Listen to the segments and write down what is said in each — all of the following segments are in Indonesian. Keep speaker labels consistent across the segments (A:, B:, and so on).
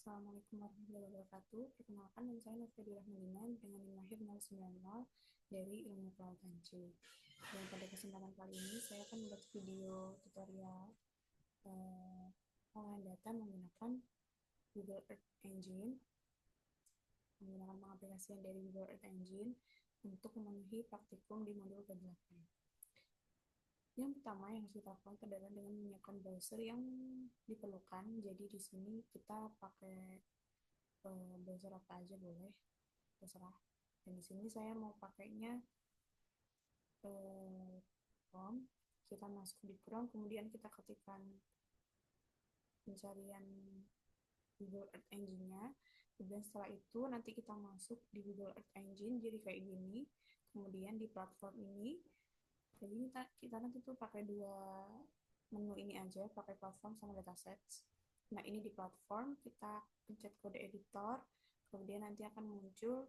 A: Assalamualaikum warahmatullahi wabarakatuh. Perkenalkan, nama saya Novia Rahmanina dengan NIM lahir 090 dari Ilmu Kelautan C. Dan pada kesempatan kali ini saya akan membuat video tutorial pengolahan data menggunakan Google Earth Engine, menggunakan pengaplikasian dari Google Earth Engine untuk memenuhi praktikum di modul ke-8. Yang pertama yang harus kita lakukan adalah dengan menyiapkan browser yang diperlukan. Jadi di sini kita pakai browser apa aja boleh, terserah. Dan di sini saya mau pakainya Chrome. Kita masuk di Chrome, kemudian kita ketikkan pencarian Google Earth Engine-nya. Kemudian setelah itu nanti kita masuk di Google Earth Engine, jadi kayak gini. Kemudian di platform ini, jadi kita nanti tuh pakai dua menu ini aja, pakai platform sama datasets. Nah, ini di platform, kita pencet kode editor, kemudian nanti akan muncul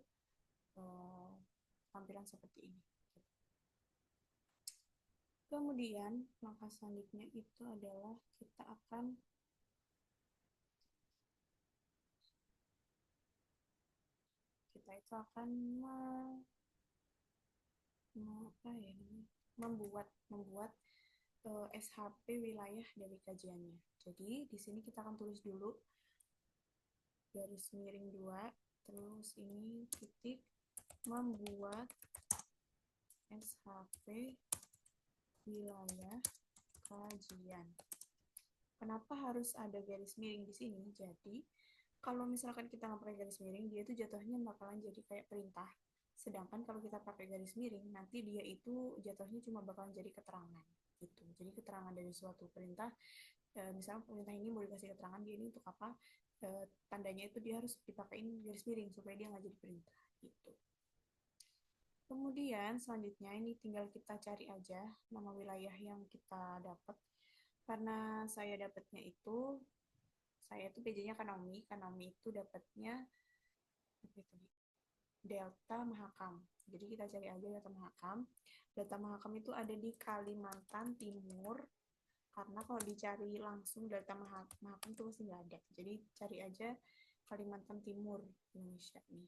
A: tampilan seperti ini. Kemudian, langkah selanjutnya itu adalah kita itu akan membuat SHP wilayah dari kajiannya. Jadi di sini kita akan tulis dulu garis miring 2, terus ini titik membuat SHP wilayah kajian. Kenapa harus ada garis miring di sini? Jadi kalau misalkan kita nggak pakai garis miring, dia itu jatuhnya bakalan jadi kayak perintah. Sedangkan kalau kita pakai garis miring, nanti dia itu jatuhnya cuma bakalan jadi keterangan gitu. Jadi keterangan dari suatu perintah, misalnya perintah ini mau dikasih keterangan dia ini untuk apa, tandanya itu dia harus dipakein garis miring supaya dia nggak jadi perintah gitu. Kemudian selanjutnya ini tinggal kita cari aja nama wilayah yang kita dapat. Karena saya itu PJ-nya Kanomi. Kanomi itu dapatnya Delta Mahakam. Jadi kita cari aja Delta Mahakam. Delta Mahakam itu ada di Kalimantan Timur. Karena kalau dicari langsung Delta Mahakam itu pasti nggak ada. Jadi cari aja Kalimantan Timur Indonesia nih.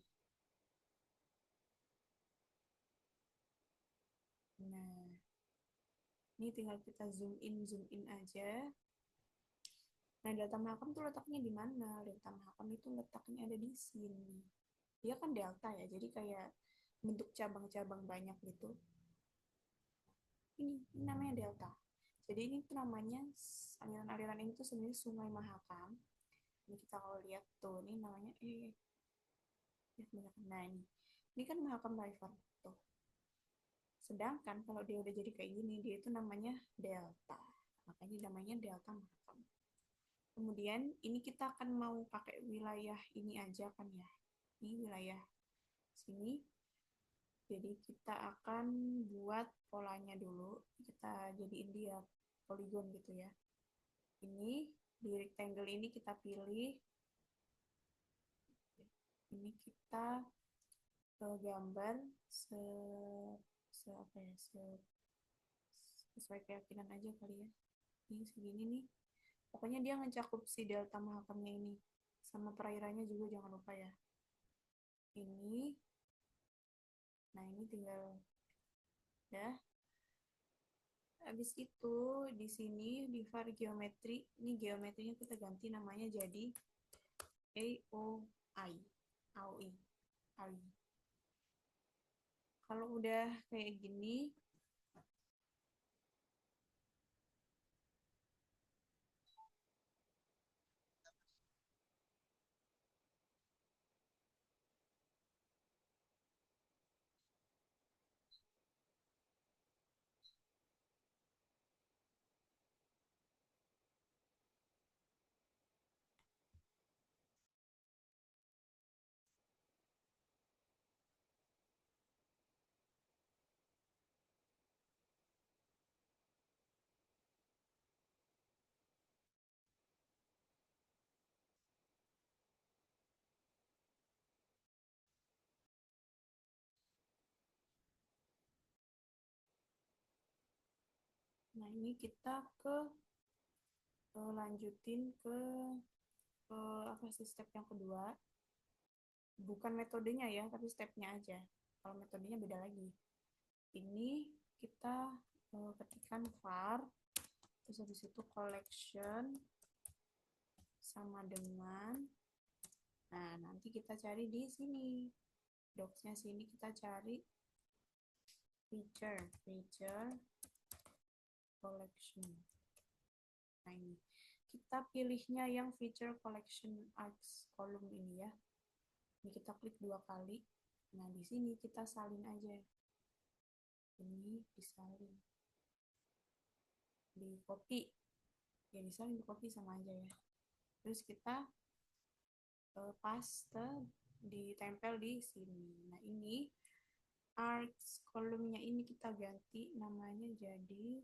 A: Nah, ini tinggal kita zoom in aja. Nah, Delta Mahakam itu letaknya di mana? Delta Mahakam itu letaknya ada di sini. Dia kan delta ya, jadi kayak bentuk cabang-cabang banyak gitu. Ini namanya delta. Jadi ini tuh namanya, aliran-aliran ini tuh sebenarnya Sungai Mahakam. Ini kita kalau lihat tuh, ini namanya nah ini kan Mahakam River tuh. Sedangkan kalau dia udah jadi kayak gini, dia itu namanya delta. Makanya namanya delta Mahakam. Kemudian ini kita akan mau pakai wilayah ini aja kan ya. Ini wilayah sini. Jadi kita akan buat polanya dulu. Kita jadiin dia poligon gitu ya. Ini di rectangle ini kita pilih. Ini kita gambar sesuai keyakinan aja kali ya. Ini segini nih. Pokoknya dia ngecakup si delta mahakamnya ini. Sama perairannya juga jangan lupa ya. Ini. Nah ini tinggal dah. Habis itu di sini di var geometri, ini geometrinya kita ganti namanya jadi AOI. AOI. AOI. Kalau udah kayak gini, nah ini kita lanjutin ke apa sih step yang kedua? Bukan metodenya ya, tapi stepnya aja. Kalau metodenya beda lagi. Ini kita ketikkan var, terus habis itu collection sama dengan, nah nanti kita cari di sini. Docs-nya sini kita cari feature collection. Nah ini kita pilihnya yang feature collection arcs column ini ya. Ini kita klik 2 kali. Nah di sini kita salin aja. Ini disalin, di copy ya, disalin di copy sama aja ya. Terus kita paste, ditempel di sini. Nah ini arcs kolomnya ini kita ganti namanya jadi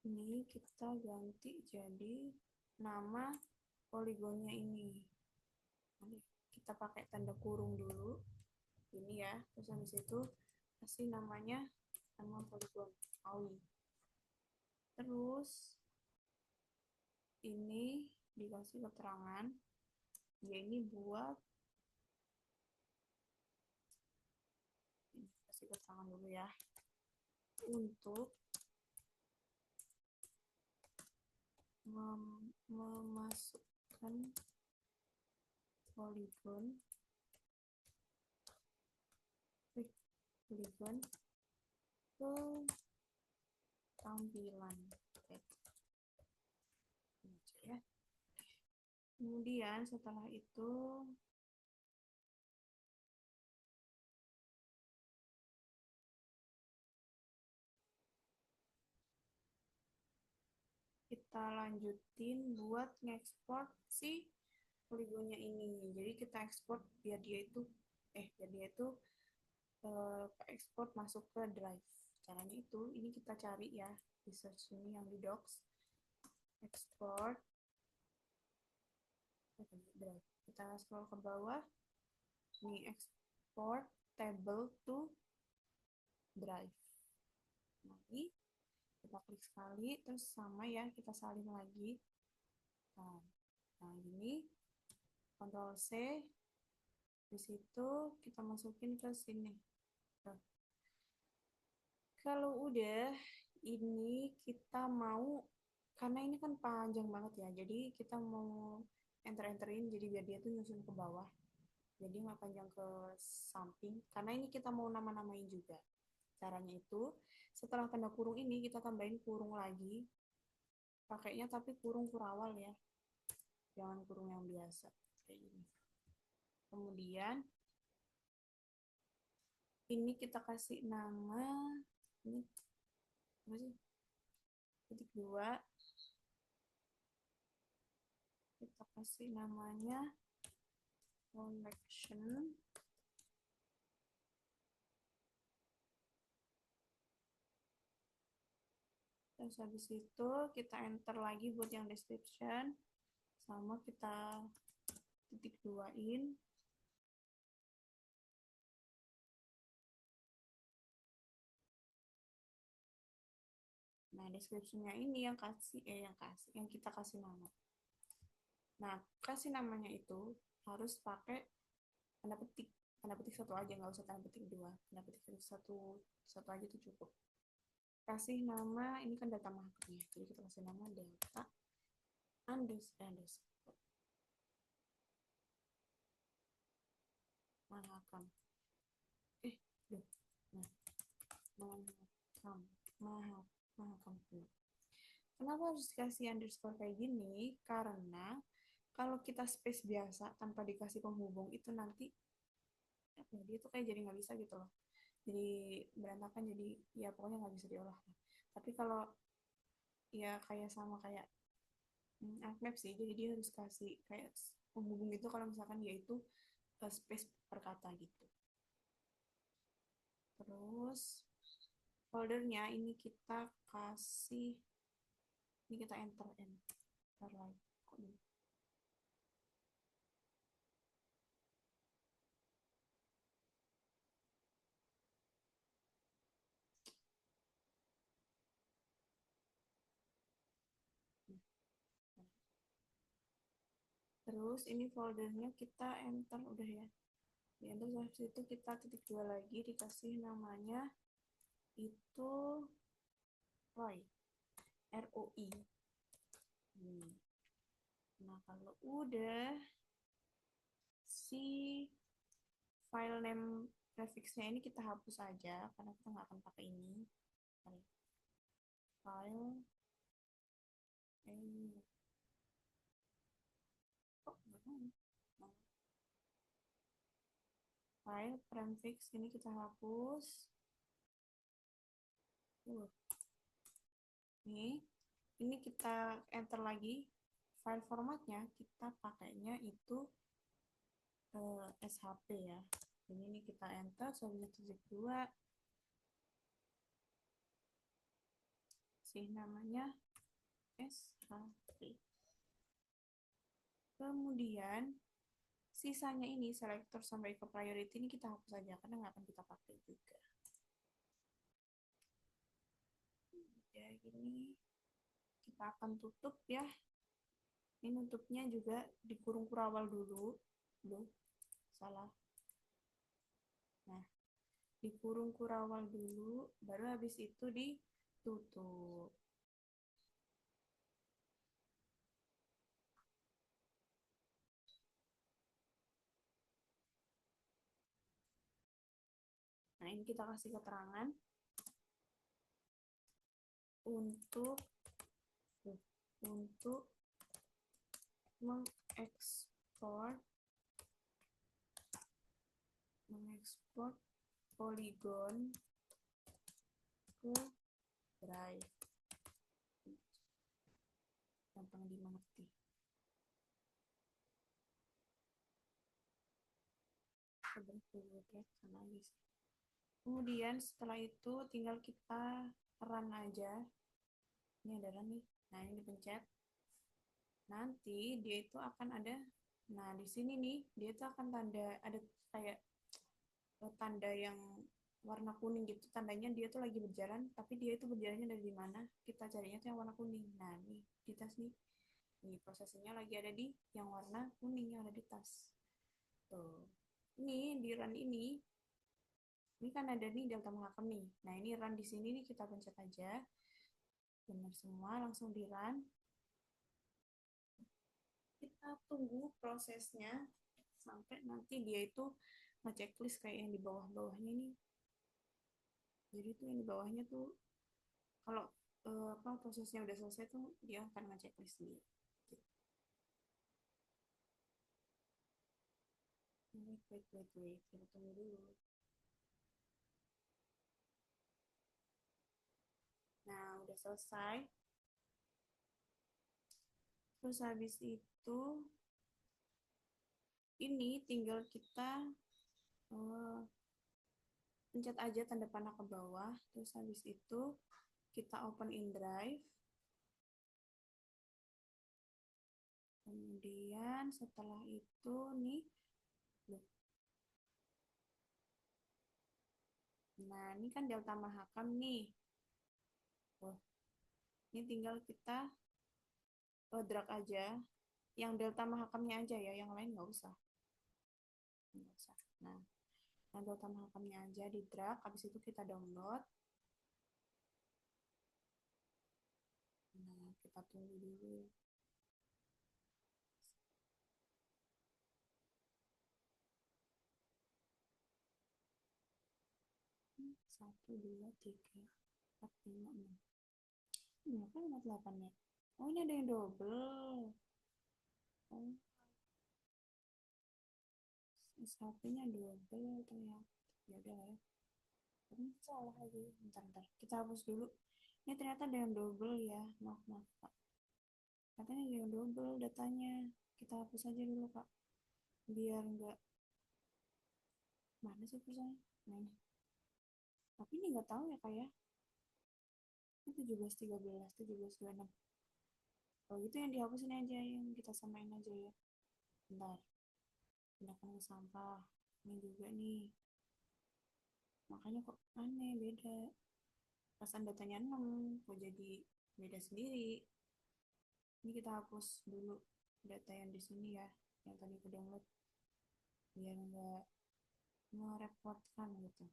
A: ini kita ganti jadi nama poligonnya ini. Nanti kita pakai tanda kurung dulu ini ya, terus habis itu kasih namanya nama poligon AWI. Terus ini dikasih keterangan ya, ini buat, ini kasih keterangan dulu ya, untuk memasukkan poligon ke tampilan. Oke. Ya. Kemudian setelah itu kita lanjutin buat ngekspor si poligonnya ini. Jadi kita ekspor biar dia itu ekspor masuk ke drive. Caranya itu, ini kita cari ya di search ini yang di docs, ekspor drive. Kita scroll ke bawah, ini ekspor table to drive. Nah, ini kita klik sekali, terus sama ya, kita salin lagi. Nah ini Ctrl C, di situ kita masukin ke sini. Nah, kalau udah, ini kita mau, karena ini kan panjang banget ya, jadi kita mau enter-enterin, jadi biar dia tuh nyusun ke bawah, jadi nggak panjang ke samping, karena ini kita mau nama-namain juga. Caranya itu, setelah tanda kurung ini, kita tambahin kurung lagi, pakainya tapi kurung kurawal ya, jangan kurung yang biasa, kayak gini. Kemudian, ini kita kasih nama, ini apa sih? Titik 2, kita kasih namanya collection. Terus habis itu kita enter lagi buat yang description, sama kita titik 2-in. Nah, description-nya ini yang kita kasih nama. Nah, kasih namanya itu harus pakai tanda petik. Tanda petik satu aja, nggak usah tanda petik 2. Tanda petik satu aja itu cukup. Kasih nama, ini kan data markupnya, jadi kita kasih nama delta underscore mahakam. Mahakam. Mahakam. Kenapa harus dikasih underscore kayak gini? Karena kalau kita space biasa tanpa dikasih penghubung itu nanti dia tuh kayak jadi nggak bisa gitu loh. Jadi berantakan, jadi ya pokoknya nggak bisa diolah. Tapi kalau ya kayak sama kayak Arcmap sih, jadi dia harus kasih kayak penghubung itu kalau misalkan dia itu space per kata gitu. Terus foldernya ini kita kasih, ini kita enter lagi. Kok ini? Terus ini foldernya kita enter udah ya. Di enter habis itu kita titik dua lagi dikasih namanya itu ROI. ROI. Nah, kalau udah si file name prefixnya ini kita hapus aja karena kita nggak akan pakai ini. File file prefix ini kita hapus. Ini kita enter lagi. File formatnya kita pakainya itu SHP ya. Ini kita enter sampai titik dua. Sih namanya SHP. Kemudian sisanya ini selector sampai ke priority ini kita hapus saja karena nggak akan kita pakai juga. Ya gini kita akan tutup ya. Ini nutupnya juga di kurung kurawal dulu. Duh, salah. Nah, di kurung kurawal dulu, baru habis itu ditutup. Nah, ini kita kasih keterangan untuk mengekspor poligon ke drive. Gampang dimengerti. Kemudian setelah itu tinggal kita run aja. Ini ada run nih. Nah, ini dipencet. Nanti dia itu akan ada, nah di sini nih dia itu akan ada kayak tanda yang warna kuning gitu, tandanya dia tuh lagi berjalan, tapi dia itu berjalannya dari mana, kita carinya tuh yang warna kuning. Nah nih di tas nih, prosesnya lagi ada di yang warna kuning yang ada di tas tuh. Ini di run ini kan ada nih delta mahakam nih. Nah ini run di sini nih kita pencet aja, benar semua, langsung di run. Kita tunggu prosesnya sampai nanti dia itu ngechecklist kayak yang di bawah-bawahnya ini. Jadi tuh yang di bawahnya tuh kalau prosesnya udah selesai tuh dia akan ngechecklist sendiri. Wait. Kita tunggu dulu. Nah, udah selesai. Terus habis itu ini tinggal kita pencet aja tanda panah ke bawah. Terus habis itu kita open in drive. Kemudian setelah itu nih, nah ini kan delta mahakam nih. Ini tinggal kita drag aja. Yang delta mahakamnya aja ya, yang lain nggak usah. Nah, yang delta mahakamnya aja di drag, habis itu kita download. Nah, kita tunggu dulu. Satu, dua, tiga, empat, lima, enam. Kenapa 58 ya? Oh, ini ada yang double. Oh, SHP-nya double ternyata. Ya udah ya. Ini salah lagi. Bentar. Kita hapus dulu. Ini ternyata ada yang double ya. Maaf, Pak. Katanya ada yang double datanya. Kita hapus aja dulu, Kak. Biar enggak. Mana sih perusahaan? Nah, ini. Tapi ini nggak tahu ya kak ya. Ini 17, 13, 17, 26. Kalau gitu yang dihapusin aja, yang kita samain aja ya. Bentar, pindahkan ke sampah. Ini juga nih. Makanya kok aneh, beda. Pasan datanya 6, kok jadi beda sendiri. Ini kita hapus dulu data yang di sini ya, yang tadi ke download, biar nggak merepotkan gitu.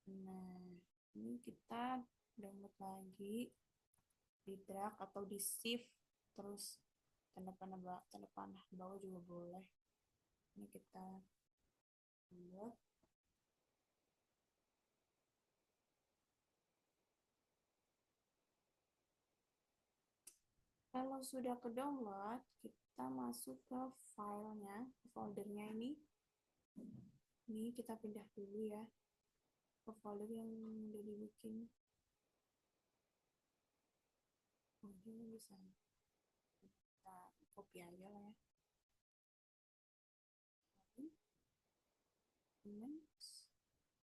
A: Nah, ini kita download lagi, di drag atau di shift, terus tanda panah bawah juga boleh. Ini kita buat. Kalau sudah ke download, kita masuk ke filenya, foldernya ini. Ini kita pindah dulu ya ke folder yang udah dibikin. Oh, ini bisa kita copy aja lah ya.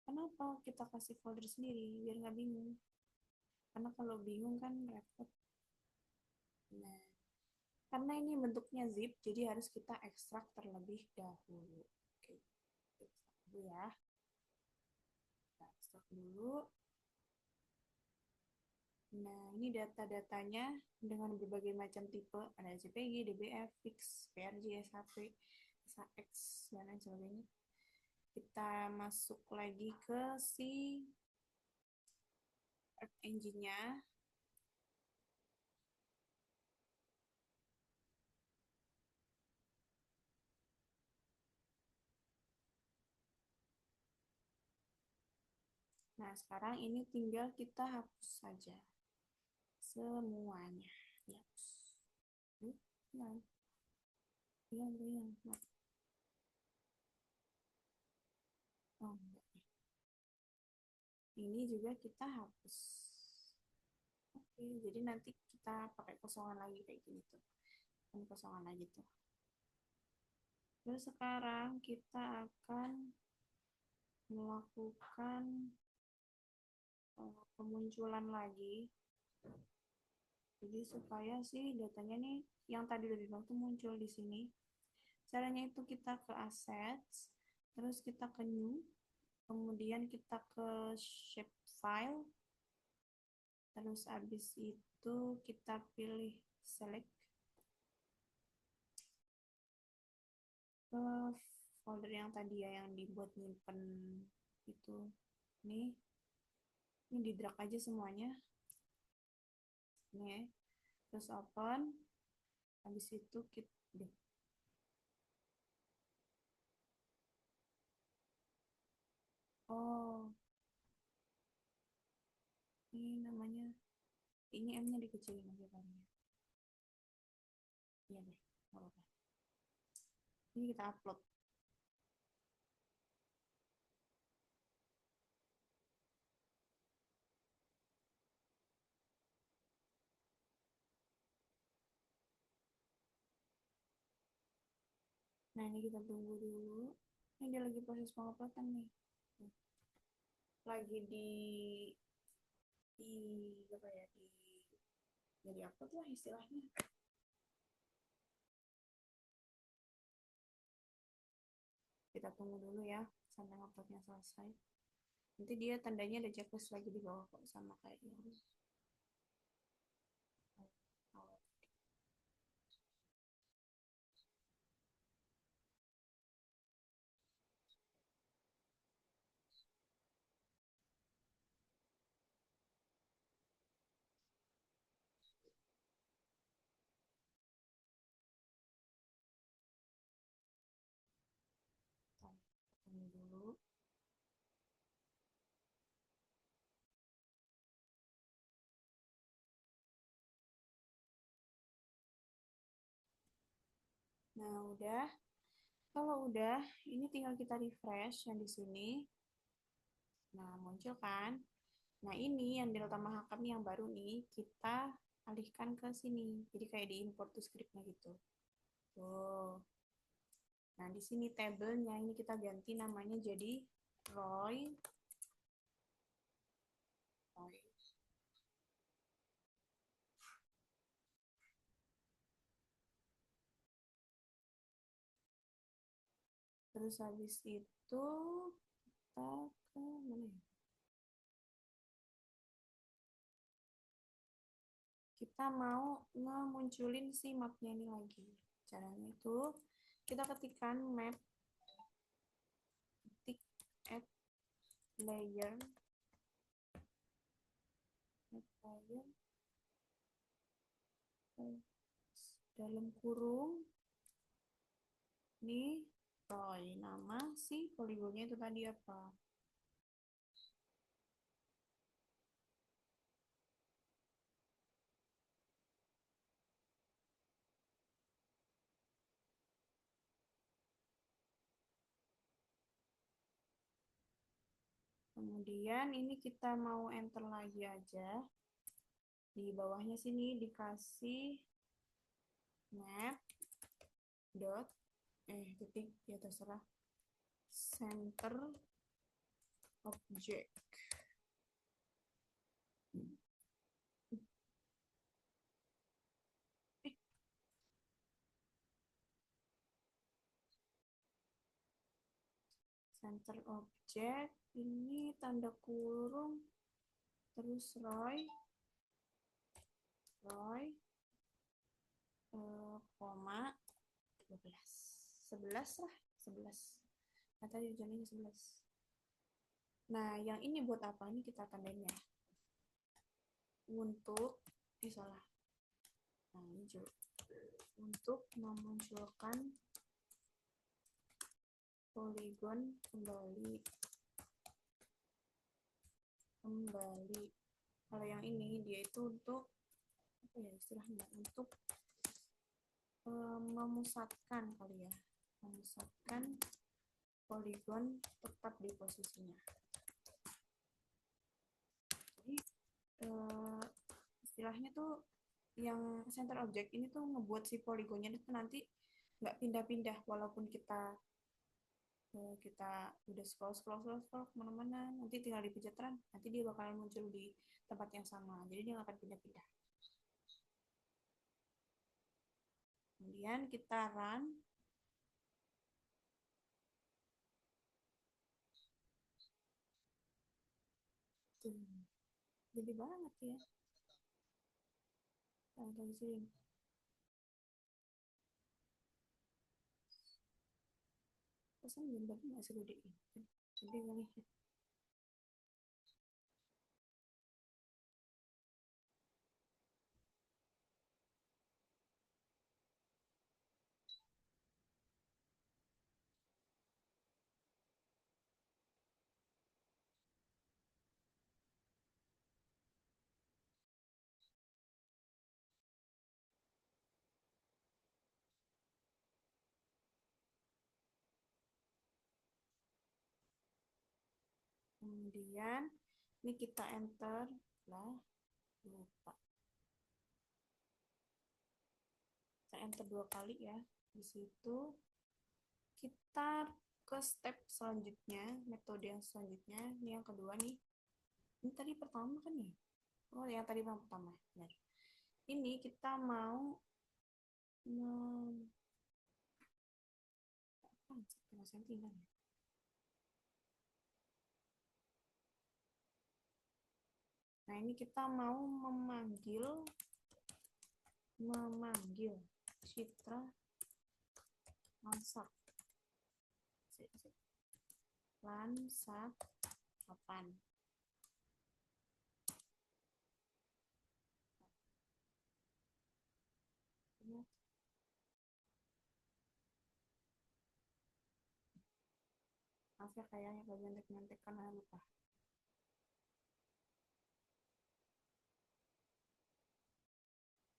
A: Kenapa kita kasih folder sendiri biar nggak bingung? Karena kalau bingung kan repot. Nah, karena ini bentuknya zip, jadi harus kita ekstrak terlebih dahulu. Oke, ekstrak dulu ya. Kita ekstrak dulu. Nah, ini data-datanya dengan berbagai macam tipe. Ada JPG, DBF, Fix, PRG, SHP, SHX, dan lain sebagainya. Kita masuk lagi ke si Earth Engine-nya. Nah, sekarang ini tinggal kita hapus saja semuanya. Dihapus. Hilang. Hilang, hilang. Nah, oh, enggak. Ini juga kita hapus. Oke, jadi nanti kita pakai kosongan lagi kayak gini tuh. Kan kosongan lagi tuh. Terus sekarang kita akan melakukan pemunculan lagi. Jadi supaya sih datanya nih yang tadi udah dibilang tuh muncul di sini. Caranya itu kita ke assets, terus kita ke new, kemudian kita ke shape file, terus abis itu kita pilih select ke folder yang tadi ya, yang dibuat nyimpen itu. Ini di drag aja semuanya. Ini ya. Terus open, habis itu kita oh, ini namanya, ini M-nya dikecilin aja kali ya. Iya deh, nggak apa-apa. Ini kita upload. Nah, ini kita tunggu dulu. Ini dia lagi proses penguploadan nih. Lagi di apa ya, jadi upload lah istilahnya. Kita tunggu dulu ya sampai uploadnya selesai. Nanti dia tandanya ada checklist lagi di bawah kok, sama kayak ini. Tunggu dulu. Nah, udah. Kalau udah, ini tinggal kita refresh yang di sini. Nah, muncul kan? Nah, ini yang delta mahakam yang baru nih, kita alihkan ke sini. Jadi kayak diimport to scriptnya gitu. Tuh. Nah, di sini tabelnya ini kita ganti namanya jadi Roy Roy. Terus habis itu kita ke mana ya? Kita mau ngemunculin si mapnya ini lagi. Caranya itu kita ketikkan map, ketik add layer, dalam kurung ini Roy, nama si poligonnya itu tadi apa? Kemudian ini kita mau enter lagi aja. Di bawahnya sini dikasih map dot titik ya terserah center object. Center object ini tanda kurung terus Roy koma 12 11 lah 11. Nah tadi tujuannya 11. Nah yang ini buat apa nih kita tandain ya, untuk salah, nah hijau, untuk memunculkan poligon kembali. Kalau yang ini dia itu untuk apa ya istilahnya, untuk memusatkan kali ya, memusatkan poligon tetap di posisinya. Jadi istilahnya tuh yang center object ini tuh ngebuat si poligonnya itu nanti nggak pindah-pindah walaupun kita udah scroll kemana-mana, nanti tinggal dipencet run, nanti dia bakalan muncul di tempat yang sama, jadi dia nggak akan pindah-pindah. Kemudian kita run. Tuh, jadi banget ya. Nah, dari sini. Pesan gambarnya nggak segede ini. Gede kali ya. Kemudian ini kita enter lah, lupa. Kita enter 2 kali ya. Di situ kita ke step selanjutnya, metode yang selanjutnya. Ini yang kedua nih. Ini tadi pertama kan ya? Oh, yang tadi yang pertama. Benar. Ini kita mau Nah, ini kita mau memanggil citra landsat 8. Maaf ya kayaknya bagian nyontek karena lupa.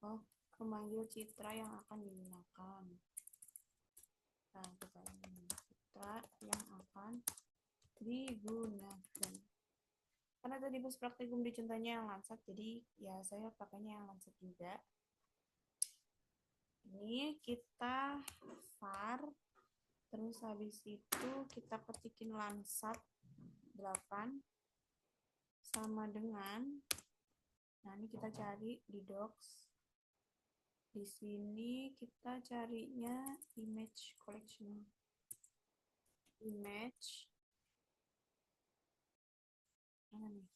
A: Oh, memanggil citra yang akan digunakan. Nah, kita ini citra yang akan digunakan. Karena tadi pas praktikum di contohnya yang Landsat, jadi ya saya pakainya yang Landsat juga. Ini kita var, terus habis itu kita ketikin Landsat 8, sama dengan, nah ini kita cari di docs. Di sini kita carinya image collection. Image. Mana nih?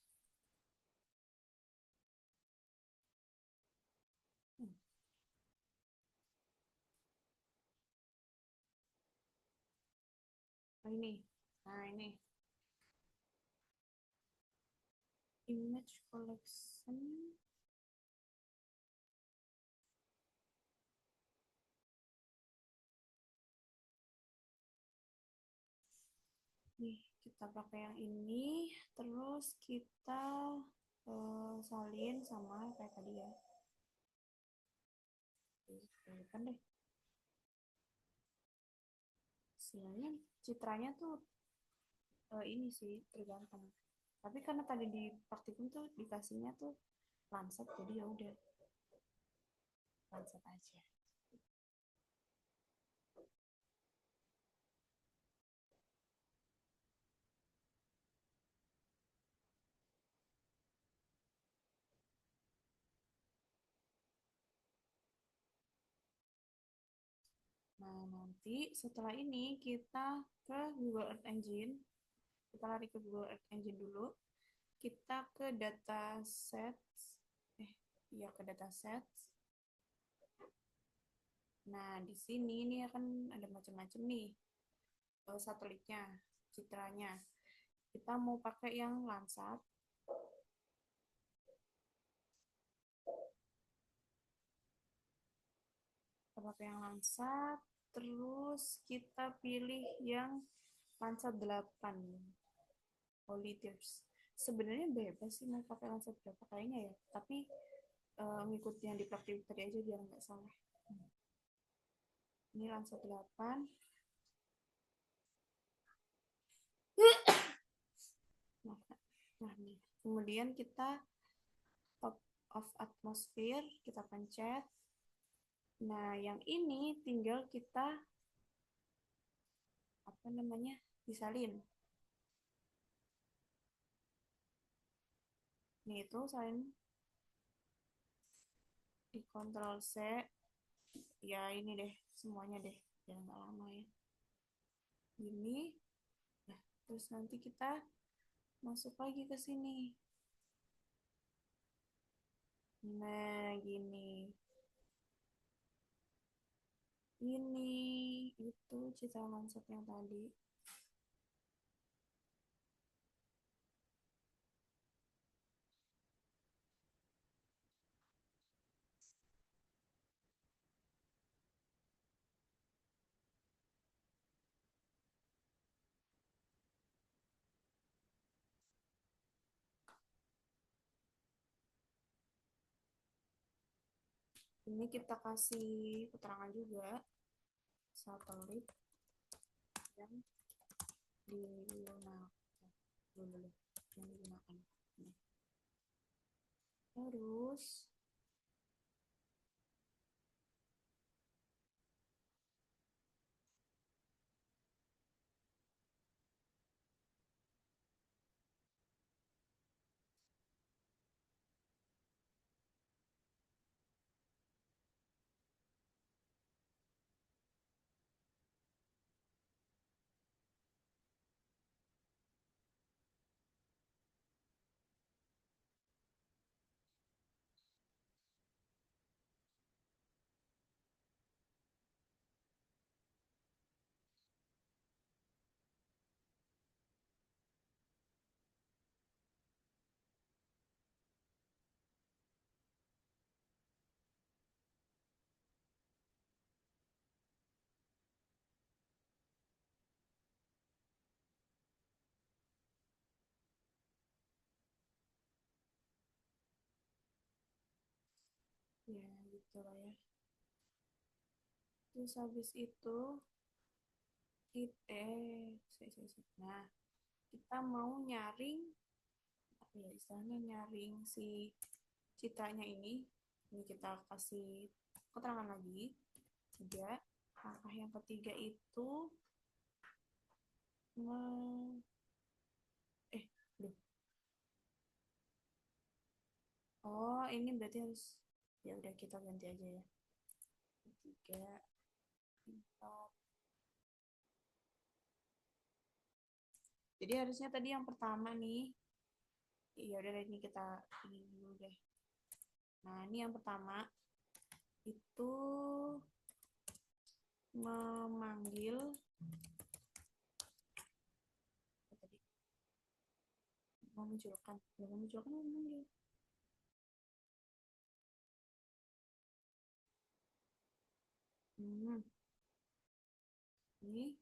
A: Oh, ini. Nah, ini. Image collection. Nih, kita pakai yang ini. Terus kita salin sama kayak tadi ya. Kan deh. Sebenarnya citranya tuh ini sih tergantung. Tapi karena tadi di praktikum tuh dikasihnya tuh Lancet, jadi ya udah Lancet aja. Nah, nanti setelah ini kita ke Google Earth Engine. Kita lari ke Google Earth Engine dulu. Kita ke datasets. Iya ke datasets. Nah, di sini ini akan ada macam-macam nih satelitnya, citranya. Kita mau pakai yang Landsat. Kita pakai yang Landsat. Terus kita pilih yang Landsat 8. Holy Tears. Sebenarnya bebas sih mau pakai Landsat berapa kayaknya ya. Tapi ngikutin yang di praktik tadi aja biar nggak salah. Ini Landsat 8. Nah, nah nih. Kemudian kita top of atmosphere, kita pencet. Nah, yang ini tinggal kita apa namanya? Disalin. Nih itu salin di Ctrl C. Ya ini deh, semuanya deh. Jangan nggak lama ya. Ini. Nah, terus nanti kita masuk lagi ke sini. Nah, gini. Ini itu citra konsep yang tadi. Ini kita kasih keterangan juga satelit yang digunakan. Dulu yang digunakan. Terus ya gitu lah ya. Terus habis itu nah kita mau nyaring apa ya istilahnya nyaring si citranya ini kita kasih keterangan lagi tiga. Langkah yang ketiga itu nge, eh, ini berarti harus, ya udah kita ganti aja ya. 3, 4. Jadi harusnya tadi yang pertama nih, ya udah ini kita ini dulu deh. Nah, ini yang pertama itu memanggil apa tadi? Memunculkan, memunculkan memanggil. Hmm, ini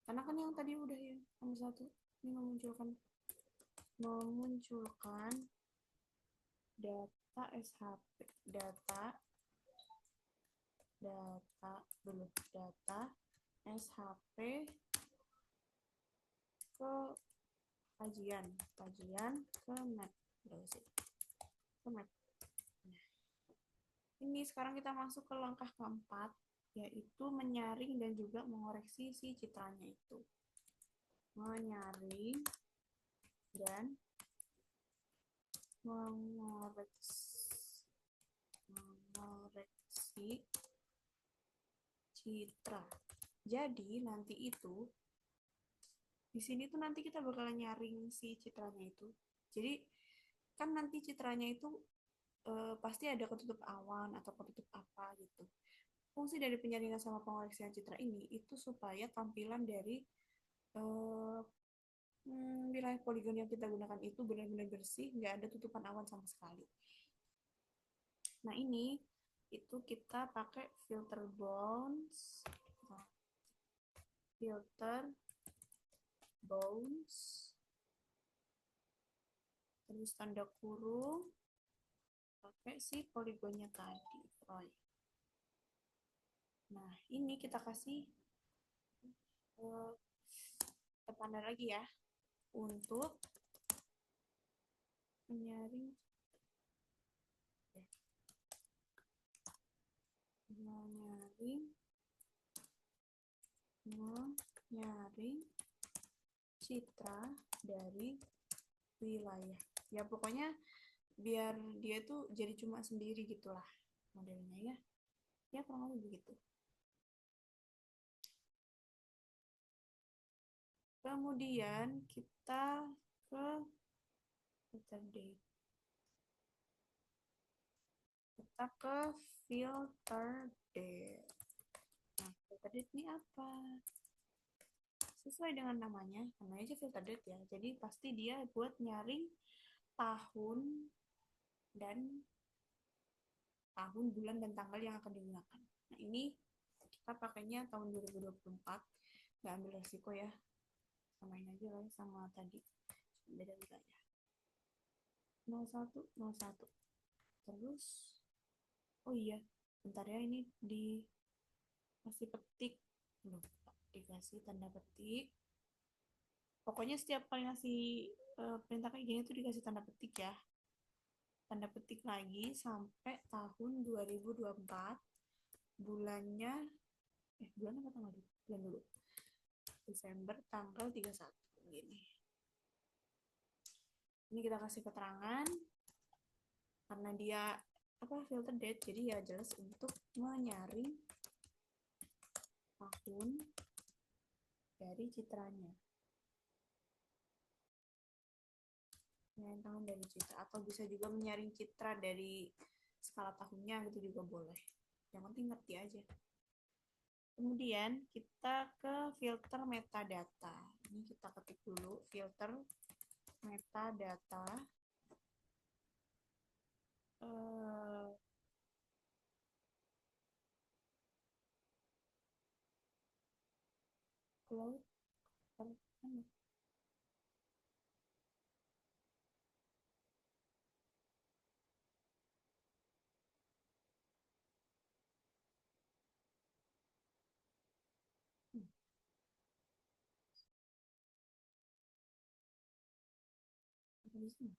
A: karena kan yang tadi udah ya nomor satu, ini memunculkan data SHP, data dulu, data SHP ke kajian ke map, udah sih, ke map. Nah, ini sekarang kita masuk ke langkah keempat, yaitu menyaring dan juga mengoreksi si citranya itu. Menyaring dan mengoreksi citra. Jadi nanti itu di sini tuh nanti kita bakalan nyaring si citranya itu. Jadi kan nanti citranya itu pasti ada ketutup awan atau ketutup apa gitu. Fungsi dari penyaringan sama pengoreksian citra ini itu supaya tampilan dari eh, wilayah poligon yang kita gunakan itu benar-benar bersih, nggak ada tutupan awan sama sekali. Nah ini itu kita pakai filter bounce, filter bounce, terus tanda kurung, pakai si poligonnya tadi, Roy. Nah ini kita kasih tanda lagi ya untuk menyaring menyaring menyaring citra dari wilayah. Ya pokoknya biar dia tuh jadi cuma sendiri gitulah modelnya ya. Ya kurang lebih begitu. Kemudian kita ke filter date. Kita ke filter date. Nah, filter date ini apa? Sesuai dengan namanya aja filter date ya. Jadi pasti dia buat nyaring tahun dan tahun, bulan, dan tanggal yang akan digunakan. Nah, ini kita pakainya tahun 2024. Nggak ambil resiko ya. Samain aja lah sama tadi. Beda wilayah. 01, 01. Terus, oh iya, bentar ya ini dikasih petik. Lupa, dikasih tanda petik. Pokoknya setiap kali ngasih perintah kayak gini tuh dikasih tanda petik ya. Tanda petik lagi sampai tahun 2024, bulannya bulan apa tanggal dulu? Bulan dulu. Desember tanggal 31 gini. Ini kita kasih keterangan karena dia filter date, jadi ya jelas untuk menyaring tahun dari citranya. Menyaring tahun dari citra, atau bisa juga menyaring citra dari skala tahunnya gitu juga boleh. Yang penting ngerti aja. Kemudian kita ke filter metadata. Ini kita ketik dulu filter metadata. Cloud di sini.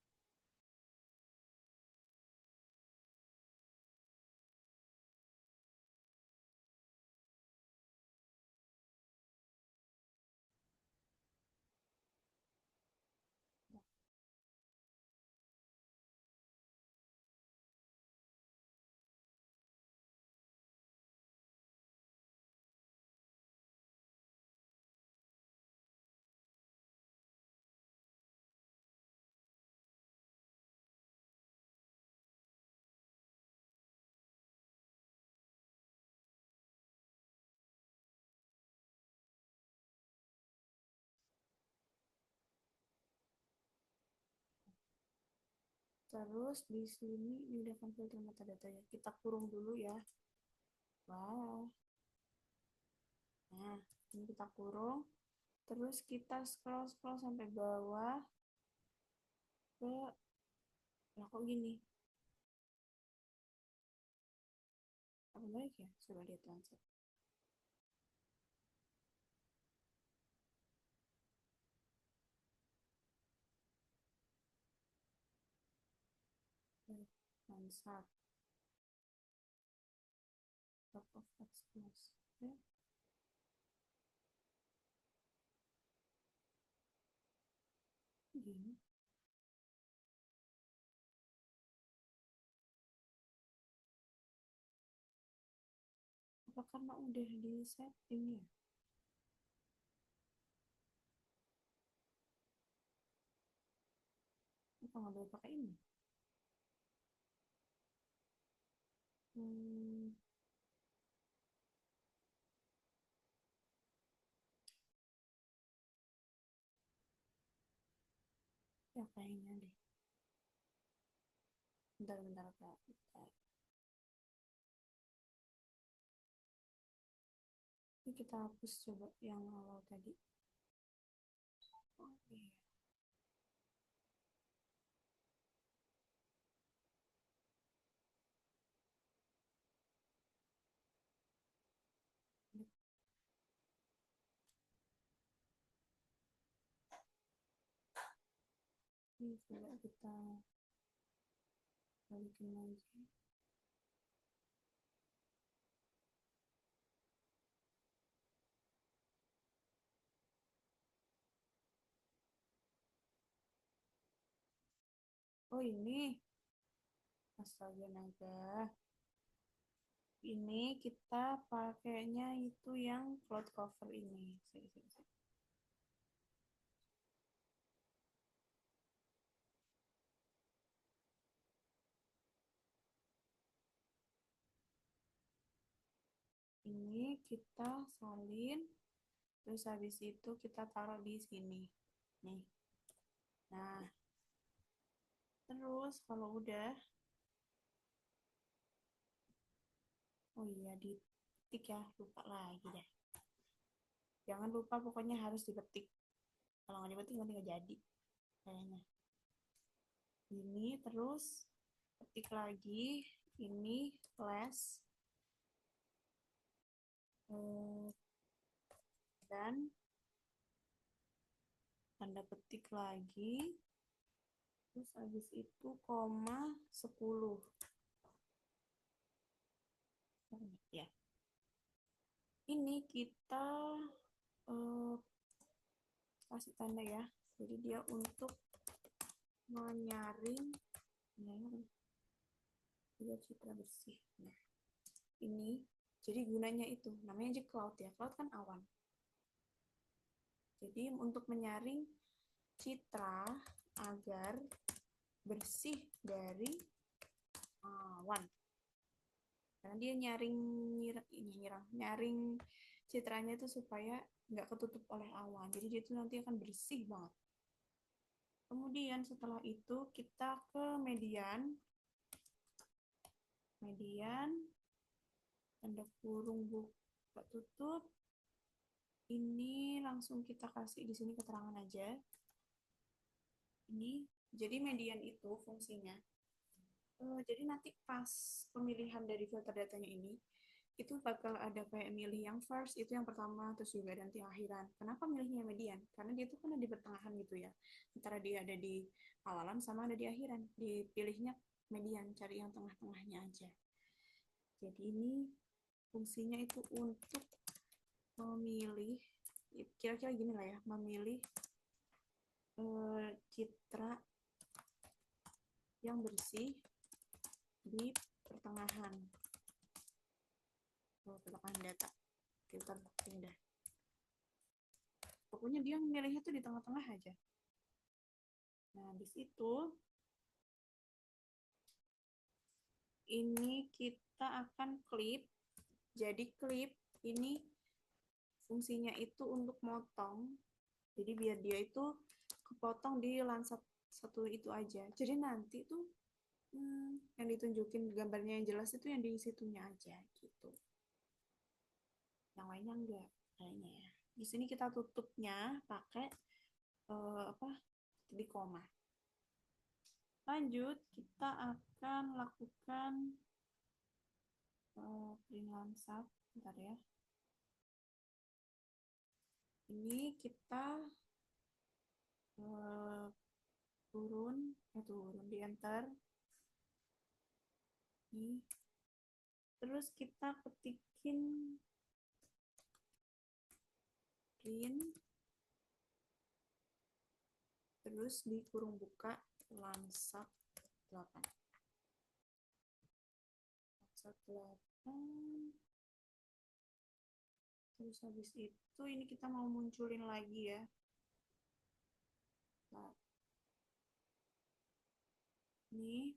A: Terus di sini ini udah kan filter metadata ya. Kita kurung dulu ya. Wah. Nah, ini kita kurung. Terus kita scroll-scroll sampai bawah ke, nah kok gini? Apa baik ya? Coba dia translate. Mansard. Top of Express. Ya, gini. Apa karena udah di setting ya? Apa nggak boleh pakai ini? Hmm, ya kayaknya deh. Bentar-bentar Kak. Bentar. Ini kita hapus coba yang awal tadi. Oh iya. Ini coba kita balikin lagi. Oh ini. Astaga naga. Ini kita pakainya itu yang cloud cover ini. Sini, sini, sini. Ini kita salin, terus habis itu kita taruh di sini. Nih. Nah, terus kalau udah, oh iya diketik ya, lupa lagi deh. Jangan lupa pokoknya harus diketik. Kalau nggak diketik nanti nggak jadi kayaknya. Ini terus ketik lagi, ini flash, eh, dan tanda petik lagi, terus habis itu koma 10 ya. Ini kita eh, kasih tanda ya, jadi dia untuk menyaring dia citra bersih. Nah, ini jadi gunanya itu namanya aja cloud ya, cloud kan awan. Jadi untuk menyaring citra agar bersih dari awan, karena dia nyaring citranya itu supaya nggak ketutup oleh awan, jadi dia itu nanti akan bersih banget. Kemudian setelah itu kita ke median tanda kurung buka tutup, ini langsung kita kasih di sini keterangan aja. Ini jadi median itu fungsinya, jadi nanti pas pemilihan dari filter datanya ini itu bakal ada kayak milih yang first, itu yang pertama, terus juga nanti akhiran. Kenapa milihnya median? Karena dia itu kan ada di pertengahan gitu ya, antara dia ada di awalan sama ada di akhiran. Dipilihnya median, cari yang tengah-tengahnya aja. Jadi ini fungsinya itu untuk memilih, kira-kira gini lah ya, memilih citra yang bersih di pertengahan data filter ini dah. Pokoknya dia memilihnya tuh di tengah-tengah aja. Nah, habis itu ini kita akan klip. Jadi klip ini fungsinya itu untuk motong. Jadi biar dia itu kepotong di lansat satu itu aja. Jadi nanti tuh yang ditunjukin gambarnya yang jelas itu yang di situnya aja gitu. Yang lainnya enggak kayaknya ya. Di sini kita tutupnya pakai apa? Di koma. Lanjut, kita akan lakukan print lansat. Bentar ya. Ini kita turun di enter. Ini. Terus kita ketikin print, terus di kurung buka lansat 8. Lansat 8. Terus habis itu ini kita mau munculin lagi ya. Nah, ini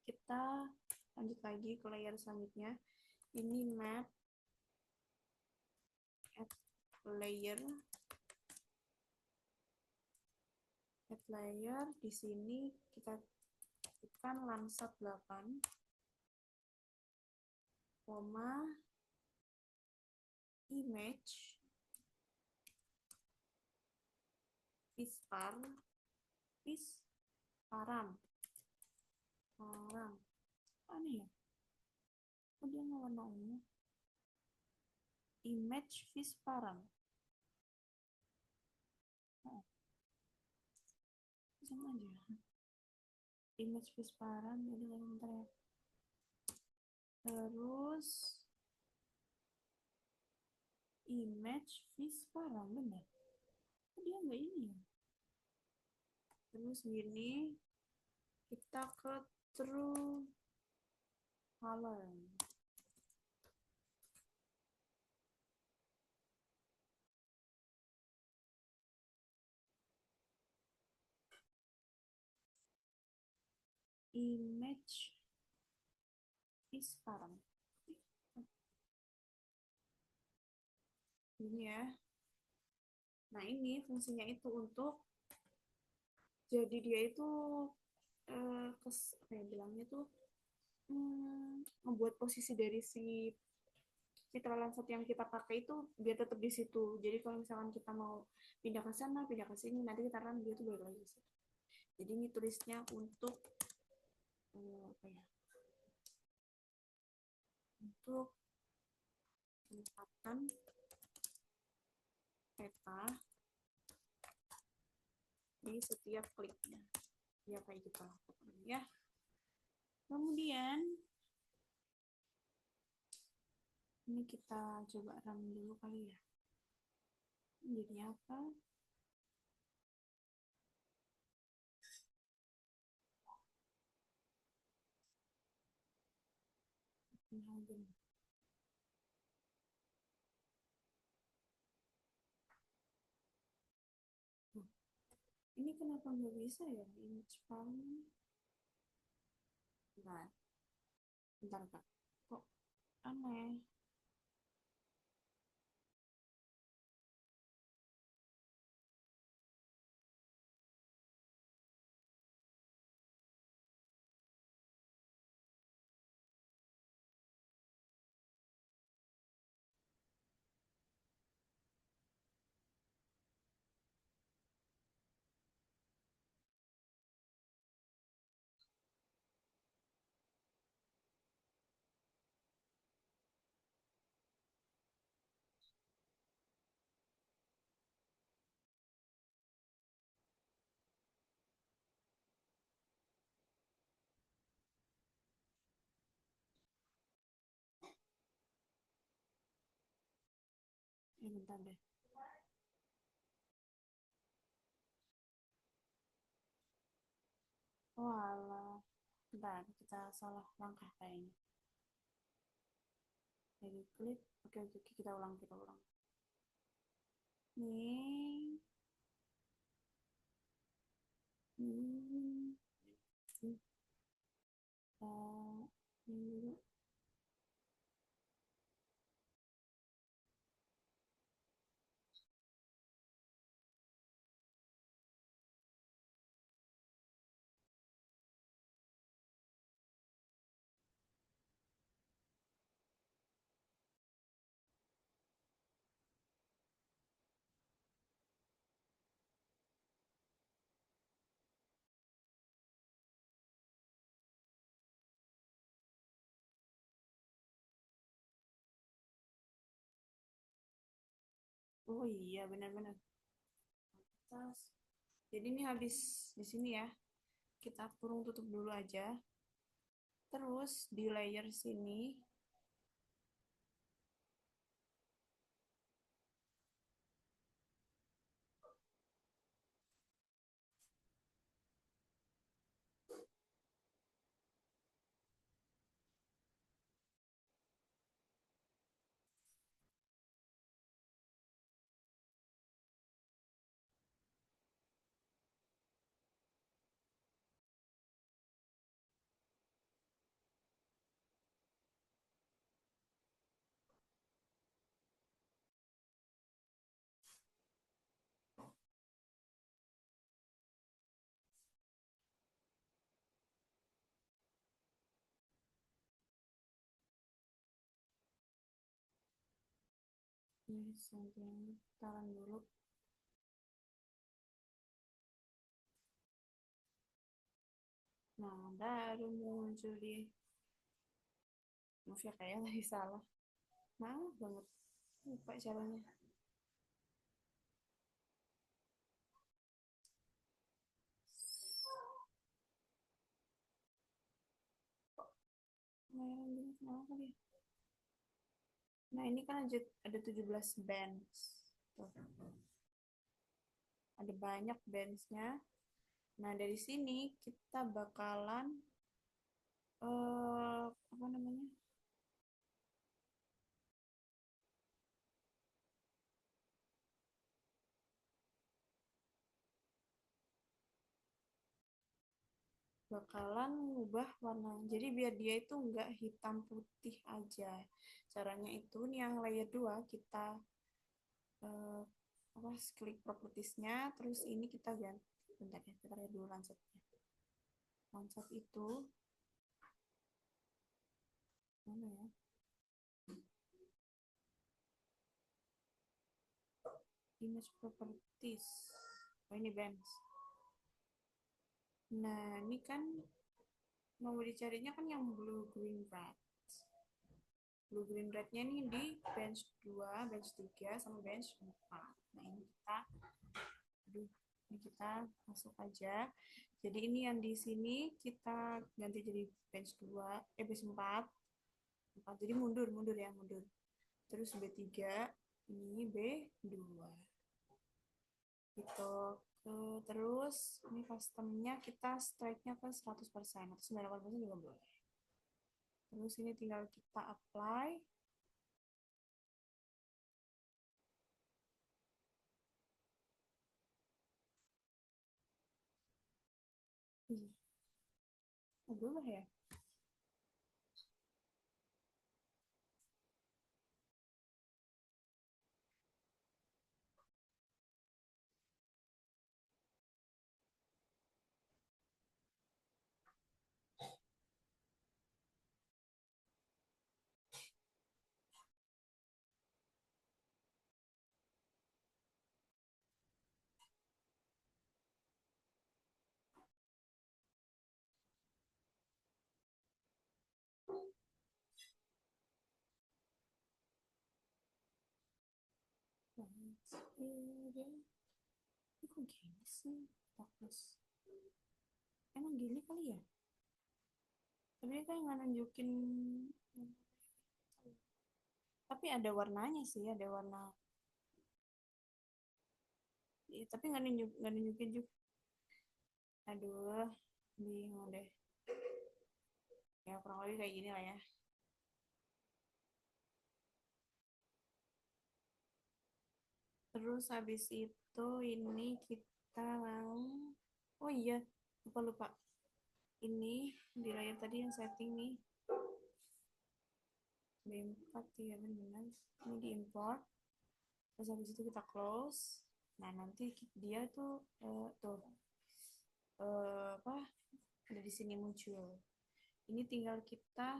A: kita lanjut lagi ke layer selanjutnya. Ini map add layer. Add layer di sini kita tekan lansat 8, koma image vispar param aneh ya, kok dia nggak warna ungu, image visparam. Oh, sama aja image visparam. Jadi bentar ya. Terus image visparam bener, kok dia nggak ini ya. Terus gini kita ke true color. Image visparam ini ya. Nah ini fungsinya itu untuk jadi dia itu apa ya bilangnya tuh, membuat posisi dari si citra lansat yang kita pakai itu biar tetap di situ. Jadi kalau misalkan kita mau pindah ke sana, pindah ke sini, nanti kita run dia tuh balik lagi. Jadi ini tulisnya untuk apa ya? Untuk penempatan peta di setiap kliknya. Ya kayak gitu lah ya. Kemudian ini kita coba run dulu kali ya. Jadi apa? Ini kenapa nggak bisa ya? Image file. Bentar, bentar kak. Kok aneh? Bentar deh. Oh alah. Bentar, kita salah langkah kayaknya. Jadi klik. Oke, oke, kita ulang, kita ulang. Nih. Nih. Ini Oh iya, benar-benar. Tas. Jadi ini habis di sini ya. Kita kurung tutup dulu aja. Terus di layer sini, ini samping taruh dulu. Nah, baru muncul di. Maaf ya, kayak lagi salah. Maaf banget. Lupa caranya. Nah, ini kenapa dia? Nah, ini kan ada 17 bands. Tuh, ada banyak bandsnya. Nah, dari sini kita bakalan apa namanya? Bakalan ngubah warna. Jadi biar dia itu nggak hitam putih aja. Caranya itu nih yang layer 2 kita eh, apa klik propertiesnya, terus ini kita ganti. Bentar ya, kita lihat dulu lansetnya. Lanset itu mana ya? Image properties. Oh, ini bands. Nah, ini kan mau dicarinya kan yang blue green red. Blue green rednya nih di bench 2, bench 3 sama bench 4. Nah, ini kita aduh, ini kita masuk aja. Jadi ini yang di sini kita ganti jadi bench 2, bench 4. 4. Jadi mundur, mundur ya, mundur. Terus B3, ini B2. Gitu. Terus ini customnya kita strike-nya ke 100% atau 98% juga boleh. Terus ini tinggal kita apply. Ih, berubah ya? Ini kok gini sih? Fokus. Emang gini kali ya? Tapi kan nggak nunjukin. Tapi ada warnanya sih, ada warna. Tapi nggak nunjukin juga. Aduh, bingung deh. Ya kurang lebih kayak gini lah ya. Terus habis itu ini kita mau. Oh iya, lupa lupa. Ini di layar tadi yang setting nih. B4 ya benar. Ini di import. Terus habis itu kita close. Nah, nanti dia tuh tuh apa ada di sini muncul. Ini tinggal kita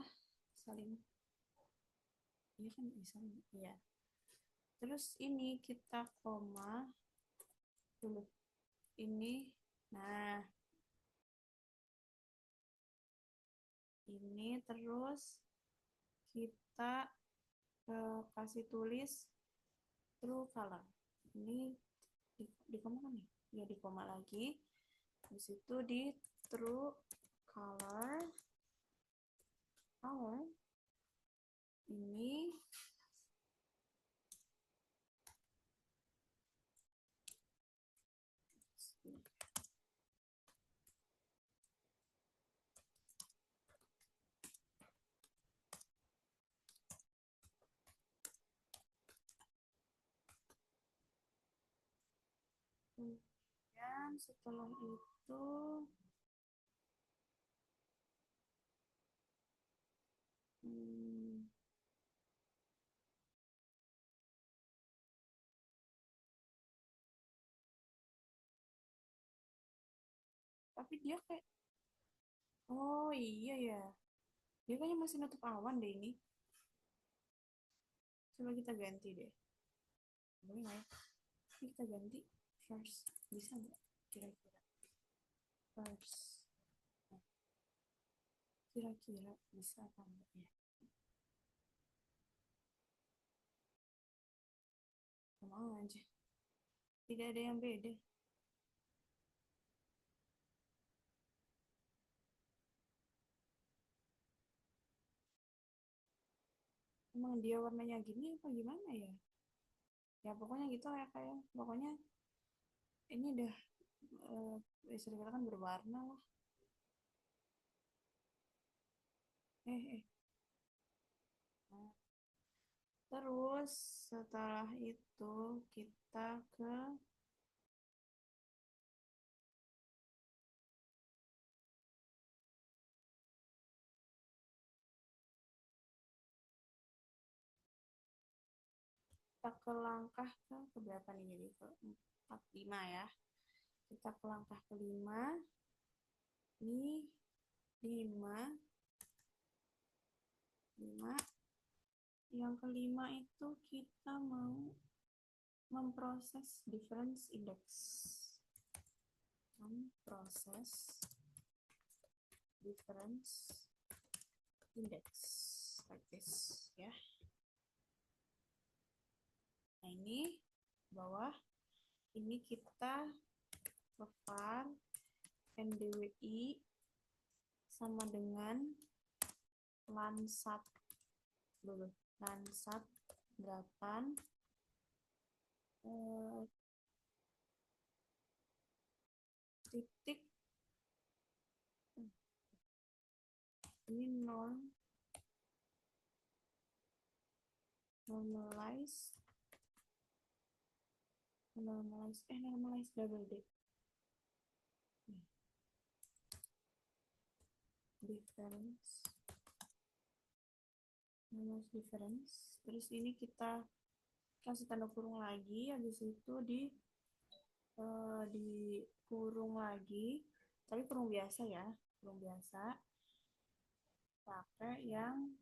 A: saling, iya kan bisa, iya. Terus ini kita koma dulu. Ini, nah ini terus kita kasih tulis true color. ini di koma kan ya? Ya di koma lagi. Habis itu di true color ini kemudian setelah itu hmm, tapi dia kayak oh iya ya, dia kayaknya masih nutup awan deh ini. Coba kita ganti deh, boleh nggak ya? Ini kita ganti first, bisa nggak kira-kira first? Nah, kira-kira bisa apa enggak ya? Sama aja, tidak ada yang beda. Emang dia warnanya gini apa gimana ya? Ya pokoknya gitu ya kayak pokoknya ini udah bisa dikatakan berwarna lah. Eh. Nah, terus setelah itu kita ke langkah ke berapa nih, jadi ke 4 5 ya. Kita ke langkah kelima. Ini 5 5. Yang kelima itu kita mau memproses difference index. Memproses difference index like this ya. Nah ini bawah ini kita var NDWI sama dengan lansat dulu, lansat 8 titik ini normalize double D difference, terus ini kita kasih tanda kurung lagi, habis itu di kurung lagi, tapi kurung biasa ya, kurung biasa pakai yang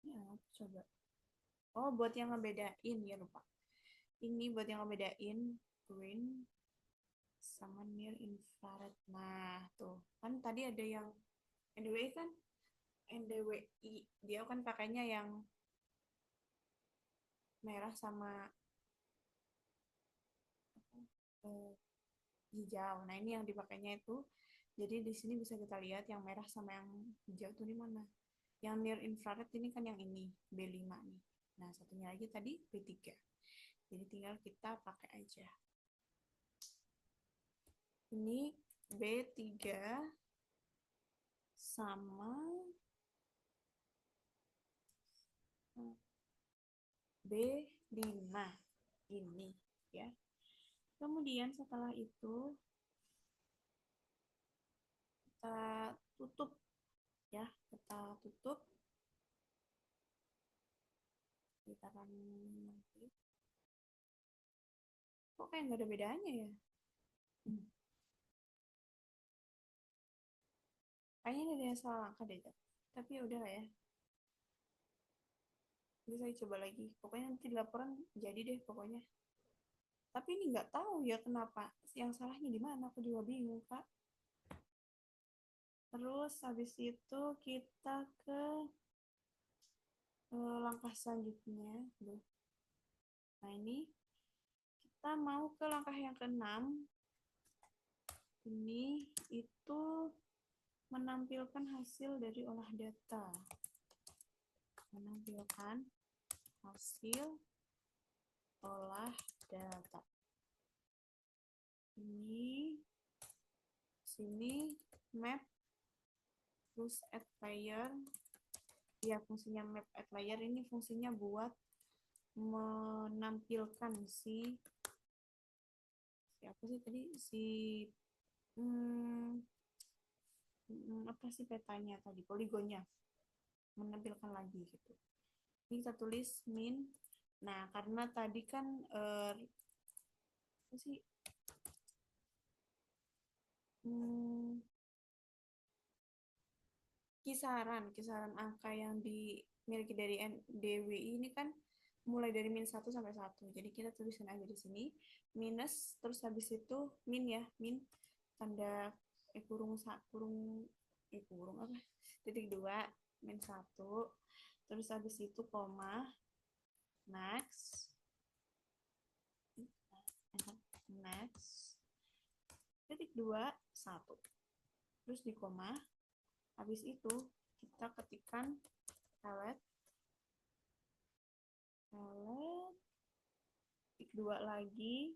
A: ya coba. Oh, buat yang ngebedain ya, lupa. Ini buat yang ngebedain green sama near infrared. Nah, tuh. Kan tadi ada yang NDWI kan? NDWI. Dia kan pakainya yang merah sama eh, hijau. Nah, ini yang dipakainya itu. Jadi di sini bisa kita lihat yang merah sama yang hijau itu di mana. Yang near infrared ini kan yang ini, B5 nih. Nah, satunya lagi tadi B3. Jadi tinggal kita pakai aja. Ini B3 sama B5 ini ya. Kemudian setelah itu kita tutup ya, kita tutup. Kita akan nanti. Kok kayak nggak ada bedanya ya? Kayaknya ada yang salah langkah deh. Tapi ya udah lah ya. Bisa saya coba lagi. Pokoknya nanti di laporan jadi deh pokoknya. Tapi ini nggak tahu ya kenapa. Yang salahnya di mana? Aku juga bingung, Kak. Terus habis itu kita ke langkah selanjutnya. Nah, ini kita mau ke langkah yang keenam. Ini itu menampilkan hasil dari olah data. Menampilkan hasil olah data. Ini sini map terus add layer. Ya, fungsinya map add layer ini fungsinya buat menampilkan apa sih tadi apa sih petanya tadi, poligonnya menampilkan lagi gitu. Ini kita tulis min. Nah, karena tadi kan apa sih kisaran angka yang dimiliki dari DWI ini kan mulai dari -1 sampai 1. Jadi kita tuliskan aja di sini minus, terus habis itu min ya, min tanda kurung kurung apa? -2 -1. Terus habis itu koma max max -2 1. Terus di koma. Habis itu kita ketikkan pelet titik 2 lagi,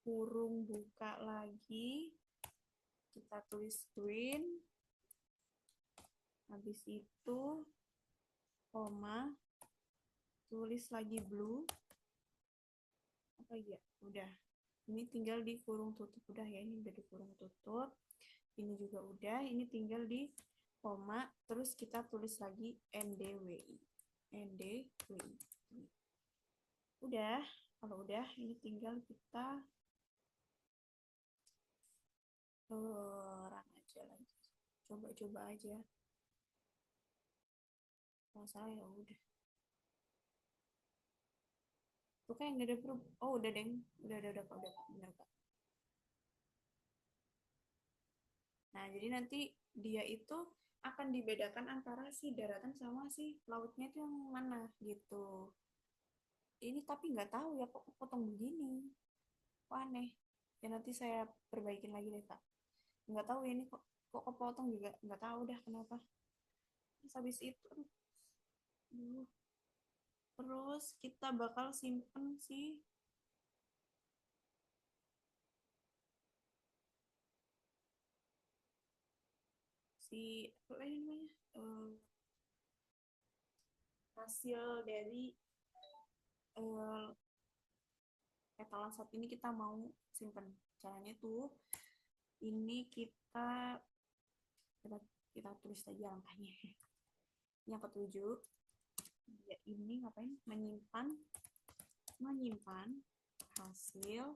A: kurung buka lagi, kita tulis green, habis itu koma, tulis lagi blue, apa ya, udah. Ini tinggal di kurung tutup, udah ya, ini udah di kurung tutup, ini juga udah, ini tinggal di koma, terus kita tulis lagi NDWI. Udah, kalau udah ini tinggal kita run aja lagi, coba aja, kalau salah ya udah. Tuh kayak nggak ada perubahan. Oh udah deng, udah bener kak. Nah jadi nanti dia itu akan dibedakan antara si daratan sama si lautnya itu yang mana gitu. Ini tapi nggak tahu ya kok potong begini, kok aneh. Ya nanti saya perbaikin lagi deh kak. Nggak tahu ini kok kepotong juga, nggak tahu dah kenapa. Terus habis itu terus kita bakal simpen apa ini namanya, hasil dari etalan saat ini kita mau simpen. Caranya tuh ini kita tulis aja langkahnya. Yang ketujuh, ya ini ngapain? Menyimpan hasil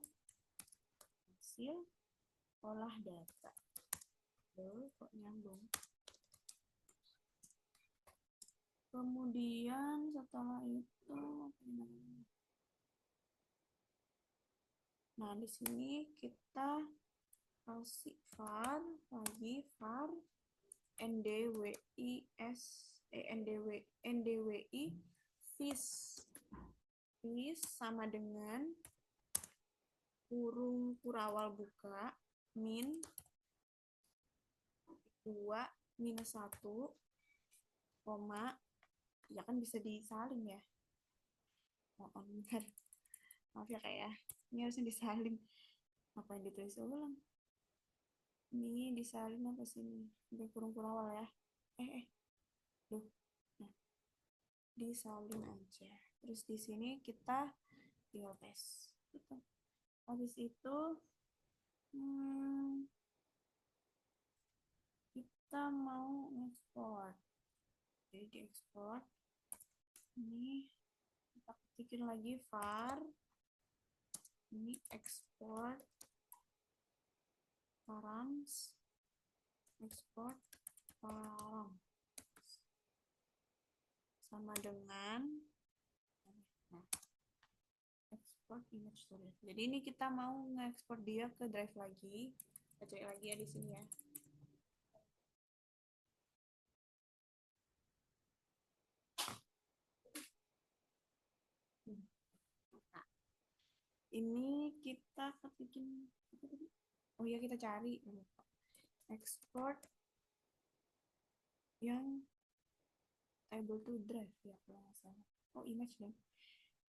A: olah data. Kok nyambung? Kemudian setelah itu, nah di sini kita kasih var lagi, var ndwi vis sama dengan kurung kurawal buka min 2 minus 1 koma, ya kan bisa disalin ya. Oh, benar. Maaf ya kak ya, ini harusnya disalin. Apa yang ditulis ulang? Ini disalin apa sih ini? Udah kurung kurawal ya. Duh. Nah, disalin aja. Terus di sini kita tinggal tes. Gitu. Habis itu kita mau ekspor. Jadi diekspor. Ini kita ketikin lagi var. Ini ekspor params. Ekspor params. Sama dengan nah, export image storage. Jadi ini kita mau ngekspor dia ke drive lagi. Kita cek lagi ya di sini ya. Ini kita bikin apa tadi? Oh ya, kita cari export yang able to drive ya kalau nggak salah. Oh, image dong.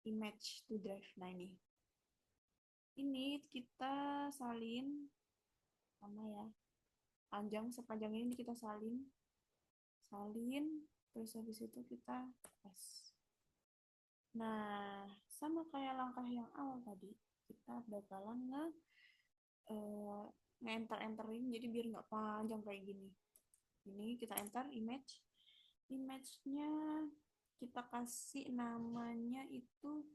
A: Image to drive. Nah, ini kita salin sama ya. Panjang sepanjang ini kita salin. Terus habis itu kita tes. Nah, sama kayak langkah yang awal tadi, kita bakalan eh, nge-enter-enterin jadi biar nggak panjang kayak gini. Ini kita enter image-nya kita kasih namanya itu,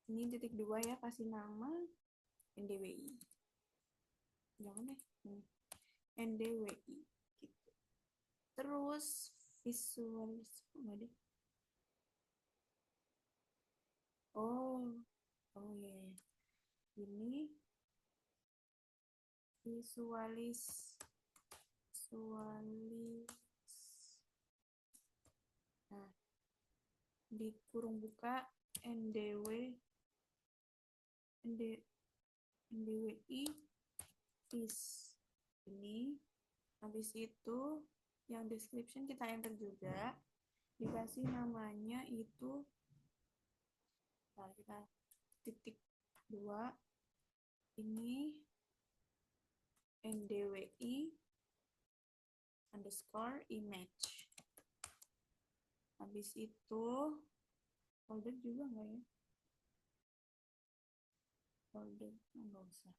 A: ini titik dua ya, kasih nama NDWI, jangan deh, NDWI gitu. Terus visualis enggak deh, oh oh ya yeah. Ini visualis, nah di kurung buka NDW ND, NDWI vis ini. Habis itu yang description kita enter juga, dikasih namanya itu, nah kita titik dua, ini NDWI underscore image. Habis itu folder juga enggak ya, folder enggak usah,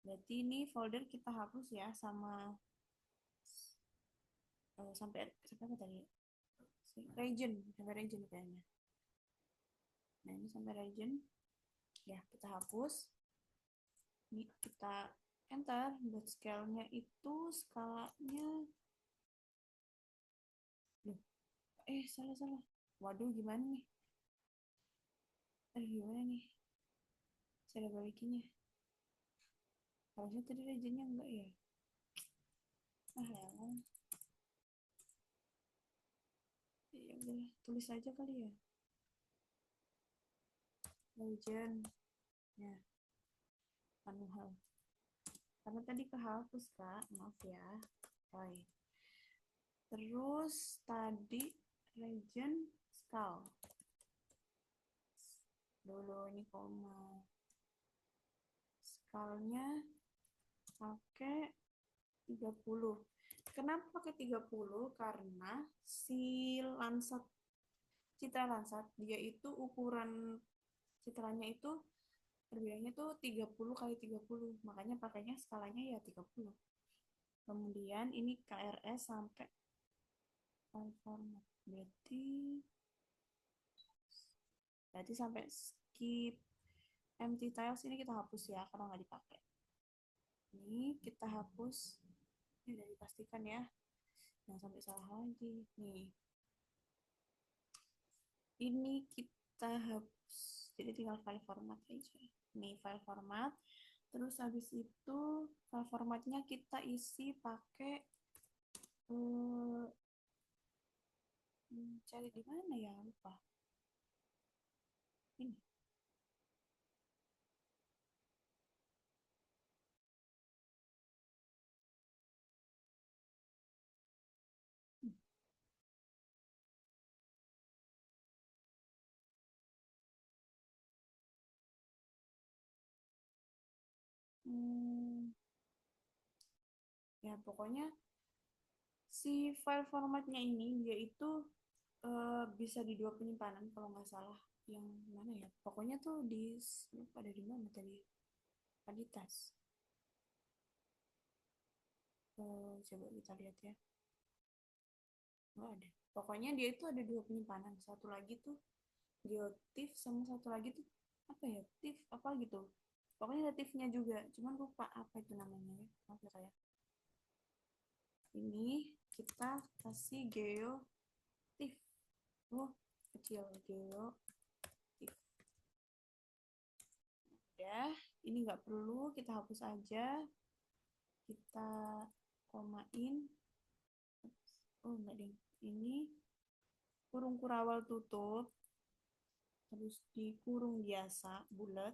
A: berarti ini folder kita hapus ya, sama sampai apa tadi, sampai region kayaknya. Nah, ini sampai region ya, kita hapus. Ini kita enter, buat scale-nya itu skalanya, salah, waduh gimana nih, gimana nih cara balikinnya, harusnya tadi regionnya enggak ya, ya ya udah tulis aja kali ya, region ya, manual, karena tadi kehapus kak, maaf ya. Right. Terus tadi region scale dulu, ini koma, scale-nya pakai 30. Kenapa pakai 30? Karena si Lansat, Citra Lansat, dia itu ukuran citranya itu perbedaannya tuh 30 kali 30. Makanya pakainya skalanya ya 30. Kemudian ini KRS sampai format. Berarti sampai skip empty tiles ini kita hapus ya, karena nggak dipakai. Ini kita hapus. Ini udah dipastikan ya. Jangan sampai salah lagi. Nih. Ini kita hapus. Jadi tinggal file format aja. Nih file format. Terus habis itu file formatnya kita isi pakai cari di mana ya, lupa. Ini. Hmm, ya pokoknya si file formatnya ini dia itu bisa di dua penyimpanan kalau nggak salah, yang mana ya, pokoknya tuh di, lupa ada di mana tadi, di tas, coba kita lihat ya, nggak ada, pokoknya dia itu ada dua penyimpanan, satu lagi tuh geotiff sama satu lagi tuh apa ya, tiff apa gitu, pokoknya ada tiffnya juga, cuman lupa apa itu namanya ya, maaf ya kayak ini kita kasih geotiff, oh kecil, geotiff ya, ini nggak perlu, kita hapus aja, kita komain, oh enggak deh, ini kurung kurawal tutup, terus dikurung biasa bulat,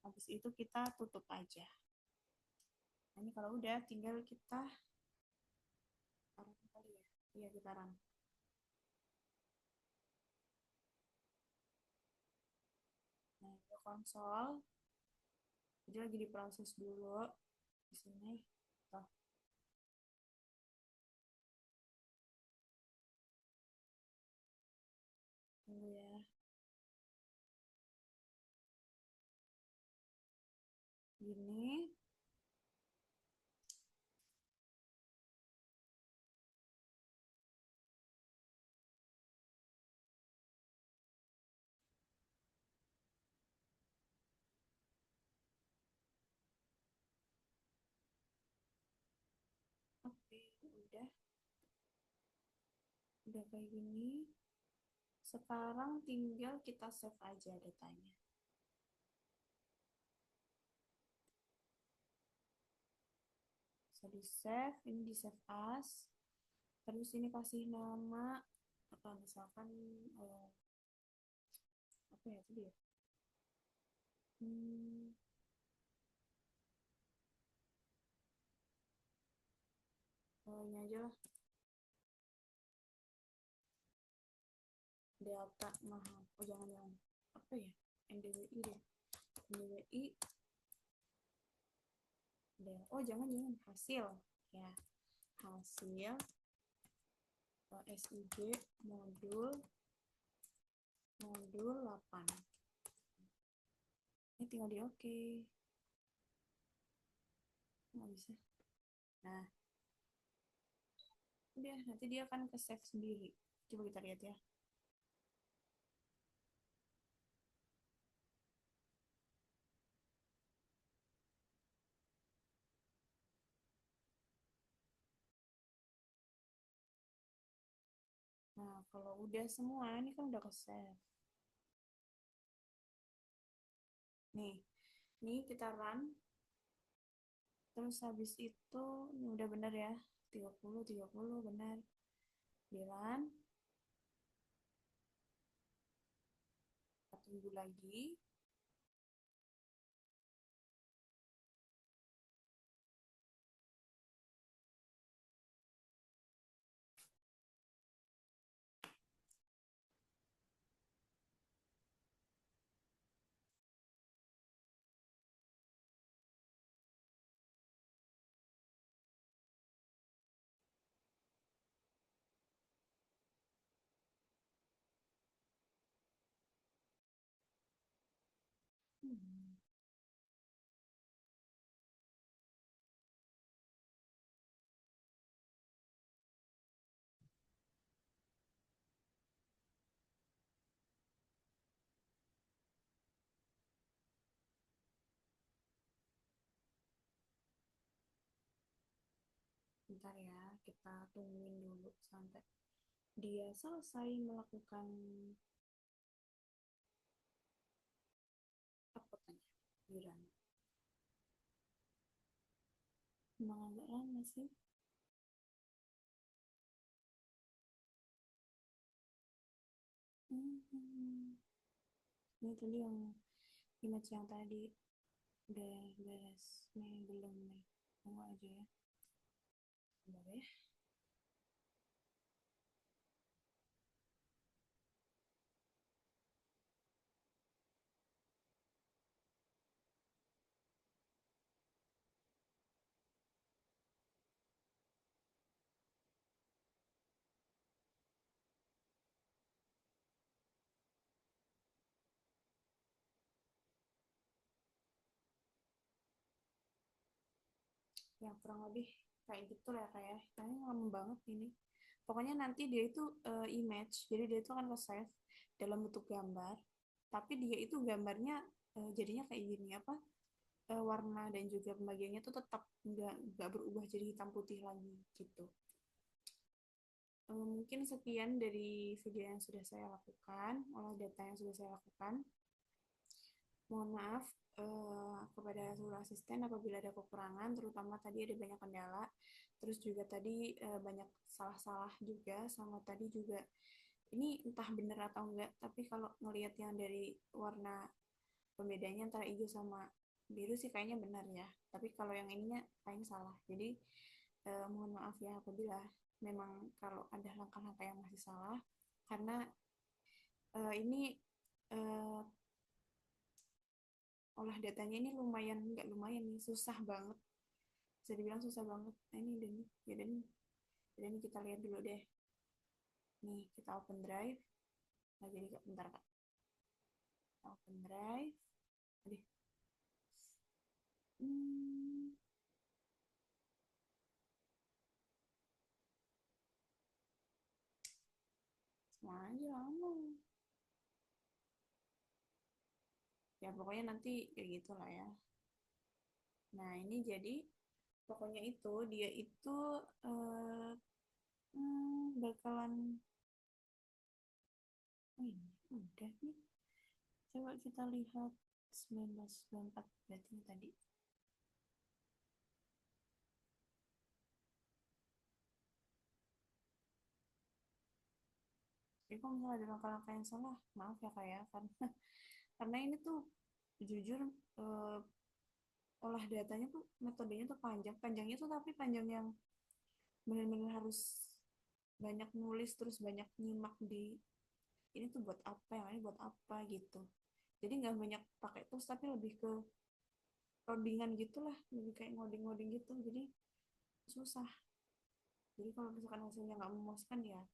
A: habis itu kita tutup aja. Nah, ini kalau udah tinggal kita taruh kali ya, iya kita run. Nah, ke konsol, jadi lagi diproses dulu di sini. Tuh, tunggu ya. Gini. Oke, udah kayak gini. Sekarang tinggal kita save aja datanya. Bisa di save, ini di save as. Terus ini kasih nama apa misalkan apa ya tadi ya? Hmm, ini aja lah. Data mahal. Oh jangan-jangan apa ya? NDWI deh. NDWI. Oh jangan-jangan hasil ya. Hasil SIG modul modul 8. Ini tinggal di oke. Nggak bisa. Nah, udah nanti dia akan ke save sendiri. Coba kita lihat ya. Nah, kalau udah semua, ini kan udah ke save. Nih, nih kita run. Terus habis itu, ini udah bener ya. 30 bener. Di run. Kita tunggu lagi. Hmm. Bentar ya, kita tungguin dulu sampai dia selesai melakukan uploadannya di run. Emang agak lama sih. Hmm. Ini tadi yang image yang tadi udah beres. Nih belum nih. Tunggu aja ya. Bentar ya. Yang kurang lebih kayak gitu lah kayak kayaknya lama banget ini. Pokoknya nanti dia itu image, jadi dia itu akan ke save dalam bentuk gambar, tapi dia itu gambarnya jadinya kayak gini apa warna dan juga pembagiannya tuh tetap nggak berubah jadi hitam putih lagi gitu. Mungkin sekian dari video yang sudah saya lakukan, olah data yang sudah saya lakukan. Mohon maaf kepada seluruh asisten apabila ada kekurangan, terutama tadi ada banyak kendala, terus juga tadi banyak salah-salah juga, sama tadi juga Ini entah bener atau enggak, tapi kalau ngelihat yang dari warna pembedanya antara hijau sama biru sih kayaknya benar ya. Tapi kalau yang ininya kayaknya salah. Jadi mohon maaf ya apabila memang kalau ada langkah-langkah yang masih salah, karena ini eh, olah datanya ini lumayan, nggak lumayan nih, susah banget. Bisa dibilang susah banget. Nah, ini dan ya dan kita lihat dulu deh. Nih, kita open drive. Nah, jadi bentar Kak. Kita open drive. Aduh. Hmm, sama aja lama. Ya, pokoknya nanti kayak gitu lah ya. Nah, ini jadi pokoknya itu dia itu eh, bakalan oh ini udah nih. Coba kita lihat 1994 berarti tadi. Jadi kalau misalnya ada langkah-langkah yang salah, maaf ya kak ya, karena ini tuh jujur eh, olah datanya tuh metodenya tuh panjang, panjangnya tuh tapi panjang yang benar-benar harus banyak nulis terus banyak nyimak di ini tuh buat apa yang ini buat apa gitu. Jadi nggak banyak pakai tools tapi lebih ke codingan gitulah, lebih kayak ngoding-ngoding gitu. Jadi susah. Jadi kalau misalkan hasilnya nggak memuaskan ya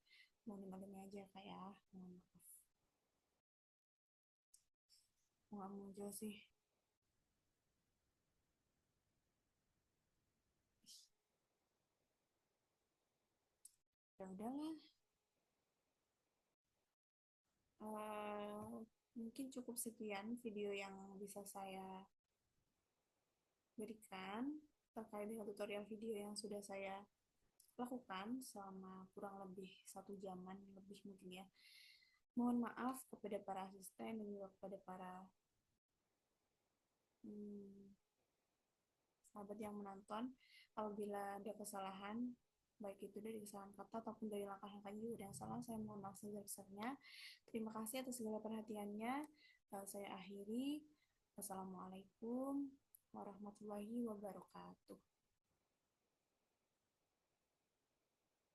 A: mau dimaklumi aja kayak mohon maaf. Nggak muncul sih. Ya udahlah. Mungkin cukup sekian video yang bisa saya berikan terkait dengan tutorial video yang sudah saya lakukan selama kurang lebih 1 jaman lebih mungkin ya. Mohon maaf kepada para asisten dan juga kepada para hmm, sahabat yang menonton apabila ada kesalahan baik itu dari kesalahan kata ataupun dari langkah-langkah juga yang salah, saya mohon maaf sebesar-besarnya. Terima kasih atas segala perhatiannya. Saya akhiri. Wassalamualaikum warahmatullahi wabarakatuh.